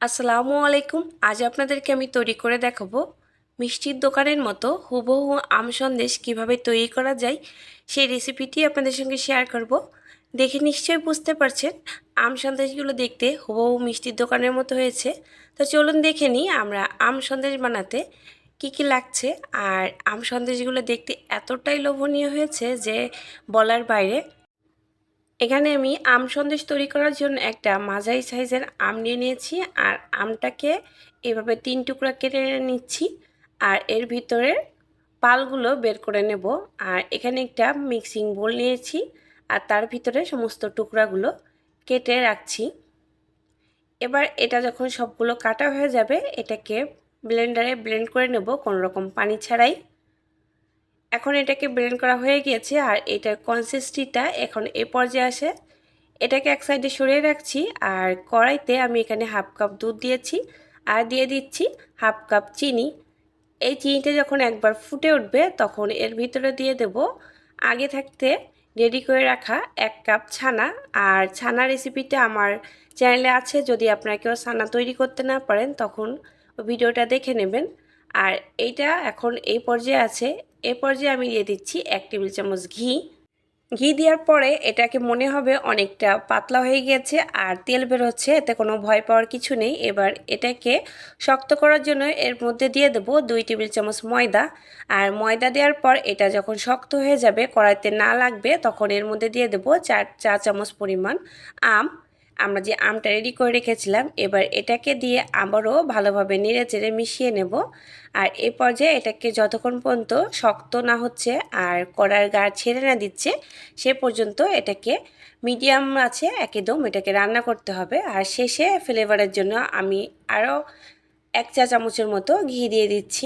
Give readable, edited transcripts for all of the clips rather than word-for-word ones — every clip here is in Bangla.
আসসালামু আলাইকুম। আজ আপনাদেরকে আমি তৈরি করে দেখাবো মিষ্টির দোকানের মতো হুবহু আম সন্দেশ কীভাবে তৈরি করা যায় সেই রেসিপিটি আপনাদের সঙ্গে শেয়ার করব। দেখে নিশ্চয়ই বুঝতে পারছেন আম সন্দেশগুলো দেখতে হুবহু মিষ্টির দোকানের মতো হয়েছে। তো চলুন দেখে নিই আমরা আম সন্দেশ বানাতে কী কী লাগছে। আর আম সন্দেশগুলো দেখতে এতটাই লোভনীয় হয়েছে যে বলার বাইরে। এখানে আমি আম সন্দেশ তৈরি করার জন্য একটা মাঝারি সাইজের আম নিয়ে নিয়েছি। আর আমটাকে এভাবে 3 টুকরা কেটে নিচ্ছি আর এর ভিতরের পালগুলো বের করে নেব। আর এখানে একটা মিক্সিং বোল নিয়েছি আর তার ভিতরে সমস্ত টুকরাগুলো কেটে রাখছি। এবার এটা যখন সবগুলো কাটা হয়ে যাবে এটাকে ব্লেন্ডারে ব্লেন্ড করে নেব কোনো রকম পানি ছাড়াই। এখন এটাকে ব্লেন্ড করা হয়ে গিয়েছে আর এটার কনসিস্টেন্সিটা এখন এই পর্যায়ে আসে। এটাকে এক সাইডে সরিয়ে রাখছি আর কড়াইতে আমি এখানে হাফ কাপ দুধ দিয়েছি আর দিয়ে দিচ্ছি হাফ কাপ চিনি। এই চিনিটা যখন একবার ফুটে উঠবে তখন এর ভিতরে দিয়ে দেব আগে থাকতে রেডি করে রাখা 1 কাপ ছানা। আর ছানা রেসিপিটা আমার চ্যানেলে আছে, যদি আপনারা কেউ ছানা তৈরি করতে না পারেন তখন ভিডিওটা দেখে নেবেন। আর এইটা এখন এই পর্যায়ে আছে। এই পর্যায়ে আমি দিয়ে দিচ্ছি 1 টেবিল চামচ ঘি। ঘি দেওয়ার পরে এটাকে মনে হবে অনেকটা পাতলা হয়ে গেছে আর তেল বেরোচ্ছে, এতে কোনো ভয় পাওয়ার কিছু নেই। এবার এটাকে শক্ত করার জন্য এর মধ্যে দিয়ে দেবো 2 টেবিল চামচ ময়দা। আর ময়দা দেওয়ার পর এটা যখন শক্ত হয়ে যাবে, কড়াইতে না লাগবে, তখন এর মধ্যে দিয়ে দেবো 4 চা চামচ পরিমাণ আমরা যে আমটা রেডি করে রেখেছিলাম। এবার এটাকে দিয়ে আবারও ভালোভাবে নেড়ে চেড়ে মিশিয়ে নেব। আর এই পর্যায়ে এটাকে যতক্ষণ পর্যন্ত শক্ত না হচ্ছে আর কড়ার গা ছেড়ে না দিচ্ছে সে পর্যন্ত এটাকে মিডিয়াম আছে একদম এটাকে রান্না করতে হবে। আর শেষে ফ্লেভারের জন্য আমি আরও 1 চা চামচের মতো ঘি দিয়ে দিচ্ছি।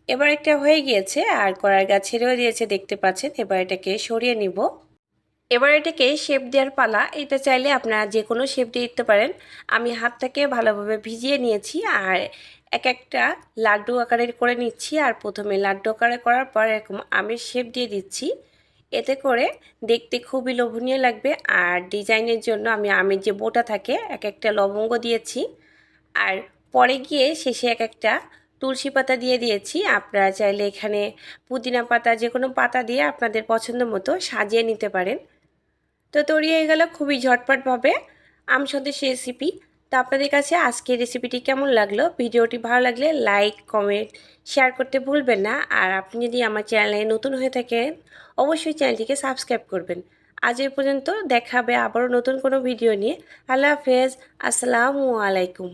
এবার এটা হয়ে গিয়েছে আর কড়ার গা ছেড়েও দিয়েছে দেখতে পাচ্ছেন। এবার এটাকে সরিয়ে নিব। এবার এটাকে শেপ দেওয়ার পালা। এটা চাইলে আপনারা যে কোনো শেপ দিয়ে দিতে পারেন। আমি হাতটাকে ভালোভাবে ভিজিয়ে নিয়েছি আর একটা লাড্ডু আকারের করে নিচ্ছি। আর প্রথমে লাড্ডু আকারে করার পর এরকম আমের শেপ দিয়ে দিচ্ছি। এতে করে দেখতে খুবই লোভনীয় লাগবে। আর ডিজাইনের জন্য আমি আমের যে বোটা থাকে একটা লবঙ্গ দিয়েছি। আর পরে গিয়ে শেষে একটা তুলসী পাতা দিয়ে দিয়েছি। আপনারা চাইলে এখানে পুদিনা পাতা যে কোনো পাতা দিয়ে আপনাদের পছন্দ মতো সাজিয়ে নিতে পারেন। তো তৈরি হয়ে গেল খুবই ঝটপটভাবে আম সন্দেশ রেসিপি। তো আপনাদের কাছে আজকের রেসিপিটি কেমন লাগলো? ভিডিওটি ভালো লাগলে লাইক কমেন্ট শেয়ার করতে ভুলবেন না। আর আপনি যদি আমার চ্যানেলে নতুন হয়ে থাকেন অবশ্যই চ্যানেলটিকে সাবস্ক্রাইব করবেন। আজ এ পর্যন্ত, দেখা হবে আবারও নতুন কোনো ভিডিও নিয়ে। আল্লাহ হাফেজ। আসসালামু আলাইকুম।